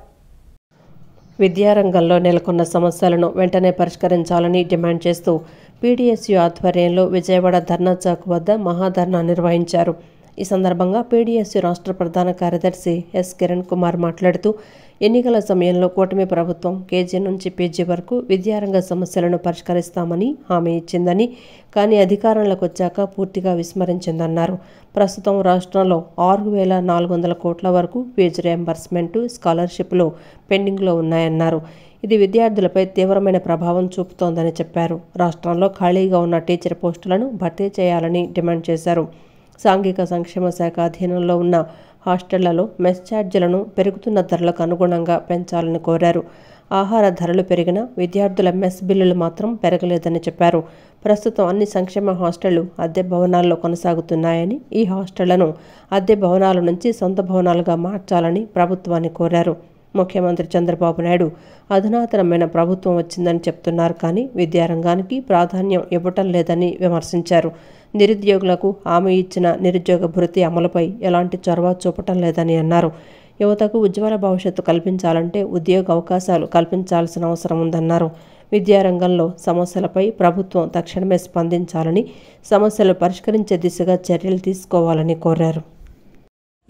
విద్యారంగంలో నెలకొన్న సమస్యలను వెంటనే పరిష్కరించాలని డిమాండ్ చేస్తూ పీడీఎస్యూ ఆధ్వర్యంలో విజయవాడ ధర్నా చౌక్ వద్ద మహాధర్నా నిర్వహించారు. ఈ సందర్భంగా పీడీఎస్యూ రాష్ట్ర ప్రధాన కార్యదర్శి ఎస్ కిరణ్ కుమార్ మాట్లాడుతూ, ఎన్నికల సమయంలో కూటమి ప్రభుత్వం కేజీ నుంచి పీజీ వరకు విద్యారంగ సమస్యలను పరిష్కరిస్తామని హామీ ఇచ్చిందని, కానీ అధికారంలోకి వచ్చాక పూర్తిగా విస్మరించిందన్నారు. ప్రస్తుతం రాష్ట్రంలో 6,400 కోట్ల వరకు ఫీజు రియంబర్స్మెంట్, స్కాలర్షిప్లు పెండింగ్లో ఉన్నాయన్నారు. ఇది విద్యార్థులపై తీవ్రమైన ప్రభావం చూపుతోందని చెప్పారు. రాష్ట్రంలో ఖాళీగా ఉన్న టీచర్ పోస్టులను భర్తీ చేయాలని డిమాండ్ చేశారు. సాంఘిక సంక్షేమ శాఖ అధీనంలో ఉన్న హాస్టళ్లలో మెస్ ఛార్జీలను పెరుగుతున్న ధరలకు అనుగుణంగా పెంచాలని కోరారు. ఆహార ధరలు పెరిగినా విద్యార్థుల మెస్ బిల్లులు మాత్రం పెరగలేదని చెప్పారు. ప్రస్తుతం అన్ని సంక్షేమ హాస్టళ్లు అద్దె భవనాల్లో కొనసాగుతున్నాయని, ఈ హాస్టళ్లను అద్దె భవనాల నుంచి సొంత భవనాలుగా మార్చాలని ప్రభుత్వాన్ని కోరారు. ముఖ్యమంత్రి చంద్రబాబు నాయుడు అధునాతనమైన ప్రభుత్వం వచ్చిందని చెప్తున్నారు, కానీ విద్యారంగానికి ప్రాధాన్యం ఇవ్వటం లేదని విమర్శించారు. నిరుద్యోగులకు హామీ ఇచ్చిన నిరుద్యోగ భృతి అమలుపై ఎలాంటి చొరవ చూపటం లేదని అన్నారు. యువతకు ఉజ్వల భవిష్యత్తు కల్పించాలంటే ఉద్యోగ అవకాశాలు కల్పించాల్సిన అవసరం ఉందన్నారు. విద్యారంగంలో సమస్యలపై ప్రభుత్వం తక్షణమే స్పందించాలని, సమస్యలు పరిష్కరించే దిశగా చర్యలు తీసుకోవాలని కోరారు.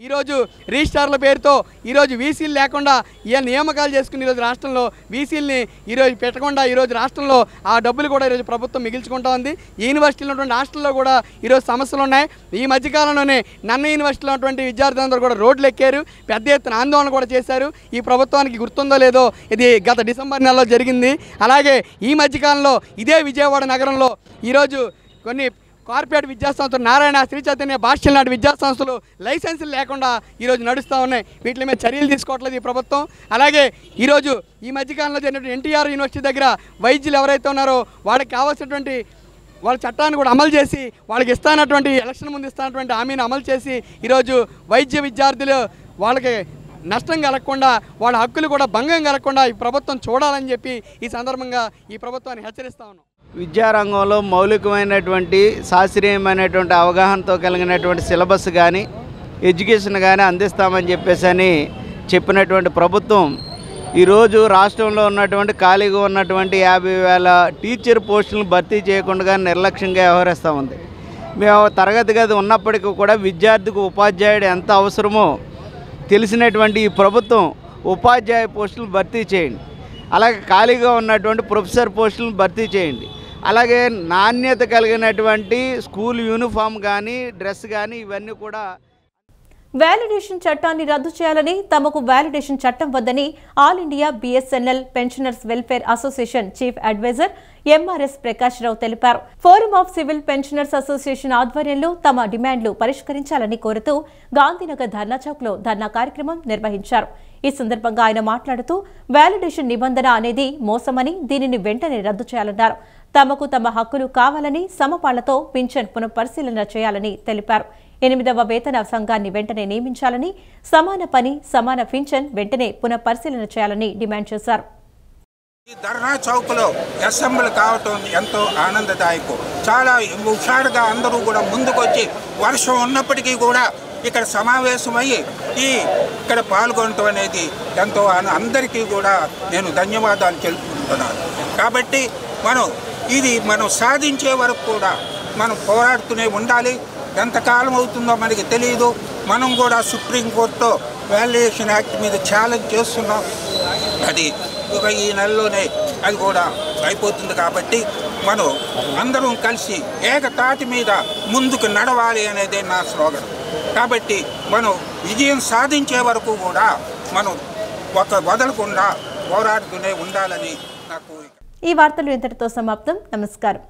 ఈరోజు రిజిస్టార్ల పేరుతో ఈరోజు వీసీలు లేకుండా ఏ నియామకాలు చేసుకుని ఈరోజు రాష్ట్రంలో వీసీలని ఈరోజు పెట్టకుండా ఈరోజు రాష్ట్రంలో ఆ డబ్బులు కూడా ఈరోజు ప్రభుత్వం మిగిల్చుకుంటా ఉంది. ఈ యూనివర్సిటీలో ఉన్నటువంటి హాస్టల్లో కూడా ఈరోజు సమస్యలు ఉన్నాయి. ఈ మధ్యకాలంలోనే నన్న యూనివర్సిటీలో ఉన్నటువంటి విద్యార్థులందరూ కూడా రోడ్లు ఎక్కారు, పెద్ద ఎత్తున ఆందోళన కూడా చేశారు. ఈ ప్రభుత్వానికి గుర్తుందో లేదో, ఇది గత డిసెంబర్ నెలలో జరిగింది. అలాగే ఈ మధ్యకాలంలో ఇదే విజయవాడ నగరంలో ఈరోజు కొన్ని కార్పొరేట్ విద్యాసంస్థలు, నారాయణ, శ్రీ చైతన్య, భాష్యం లాంటి విద్యాసంస్థలు లైసెన్సులు లేకుండా ఈరోజు నడుస్తూ ఉన్నాయి. వీటి మీద చర్యలు తీసుకోవట్లేదు ఈ ప్రభుత్వం. అలాగే ఈరోజు ఈ మధ్యకాలంలో జరిగినటువంటి ఎన్టీఆర్ యూనివర్సిటీ దగ్గర వైద్యులు ఎవరైతే ఉన్నారో వాళ్ళకి కావాల్సినటువంటి వాళ్ళ చట్టాన్ని కూడా అమలు చేసి వాళ్ళకి ఇస్తానటువంటి ఎలక్షన్ ముందు ఇస్తానటువంటి హామీని అమలు చేసి ఈరోజు వైద్య విద్యార్థులు వాళ్ళకి నష్టం కలగకుండా, వాళ్ళ హక్కులు కూడా భంగం కలగకుండా ఈ ప్రభుత్వం చూడాలని చెప్పి ఈ సందర్భంగా ఈ ప్రభుత్వాన్ని హెచ్చరిస్తా ఉన్నాం. విద్యారంగంలో మౌలికమైనటువంటి శాస్త్రీయమైనటువంటి అవగాహనతో కలిగినటువంటి సిలబస్ కానీ ఎడ్యుకేషన్ కానీ అందిస్తామని చెప్పినటువంటి ప్రభుత్వం ఈరోజు రాష్ట్రంలో ఉన్నటువంటి ఖాళీగా ఉన్నటువంటి 50,000 టీచర్ పోస్టులను భర్తీ చేయకుండా నిర్లక్ష్యంగా వ్యవహరిస్తూ ఉంది. మేము తరగతి గది ఉన్నప్పటికీ కూడా విద్యార్థికి ఉపాధ్యాయుడు ఎంత అవసరమో తెలిసినటువంటి ఈ ప్రభుత్వం ఉపాధ్యాయ పోస్టులను భర్తీ చేయండి, అలాగే ఖాళీగా ఉన్నటువంటి ప్రొఫెసర్ పోస్టులను భర్తీ చేయండి, అలాగే నాణ్యత కలిగినటువంటి స్కూల్ యూనిఫామ్ కానీ డ్రెస్ కానీ ఇవన్నీ కూడా. వ్యాలిడేషన్ చట్టాన్ని రద్దు చేయాలని, తమకు వ్యాలిడేషన్ చట్టం వద్దని all India BSNL pensioners welfare association chief adviser MRS Prakash Rao తెలిపారు. Forum of civil pensioners association ఆధ్వర్యంలో తమ డిమాండ్లు పరిష్కరించాలని కోరుతూ గాంధీనగర్ ధర్నా చౌక్ లో ధర్నా కార్యక్రమం నిర్వహించారు. ఈ సందర్భంగా ఆయన మాట్లాడుతూ వ్యాలిడేషన్ నిబంధన అనేది మోసమని, దీనిని వెంటనే రద్దు చేయాలన్నారు. తమకు తమ హక్కులు కావాలని, సమపాళ్లతో పింఛన్ పునఃపరిశీలన చేయాలని తెలిపారు. 8వ వేతన సంఘాన్ని వెంటనే నియమించాలని, సమాన పని సమాన పింఛన్ వెంటనే పునఃపరిశీలన చేయాలని డిమాండ్ చేశారు. ఈ ధర్నా చౌక్లో అసెంబ్లీ కావటం ఎంతో ఆనందదాయకం. చాలా హుషారుగా అందరూ కూడా ముందుకొచ్చి వర్షం ఉన్నప్పటికీ కూడా ఇక్కడ సమావేశమయ్యి ఇక్కడ పాల్గొనటం అనేది ఎంతో అందరికీ కూడా నేను ధన్యవాదాలు తెలుపుకుంటున్నాను. కాబట్టి మనం సాధించే వరకు కూడా మనం పోరాడుతూనే ఉండాలి. ఎంతకాలం అవుతుందో మనకి తెలియదు. మనం కూడా సుప్రీంకోర్టుతో వాల్యుయేషన్ యాక్ట్ మీద ఛాలెంజ్ చేస్తున్నాం. అది ఈ నెలలోనే అది కూడా అయిపోతుంది. కాబట్టి మనం అందరం కలిసి ఏకతాటి మీద ముందుకు నడవాలి అనేదే నా స్లోగన్. కాబట్టి మనం విజయం సాధించే వరకు కూడా మనం వదలకుండా పోరాడుతూనే ఉండాలని నా కోరిక. ఈ వార్తలు ఇంతటితో సమాప్తం. నమస్కారం.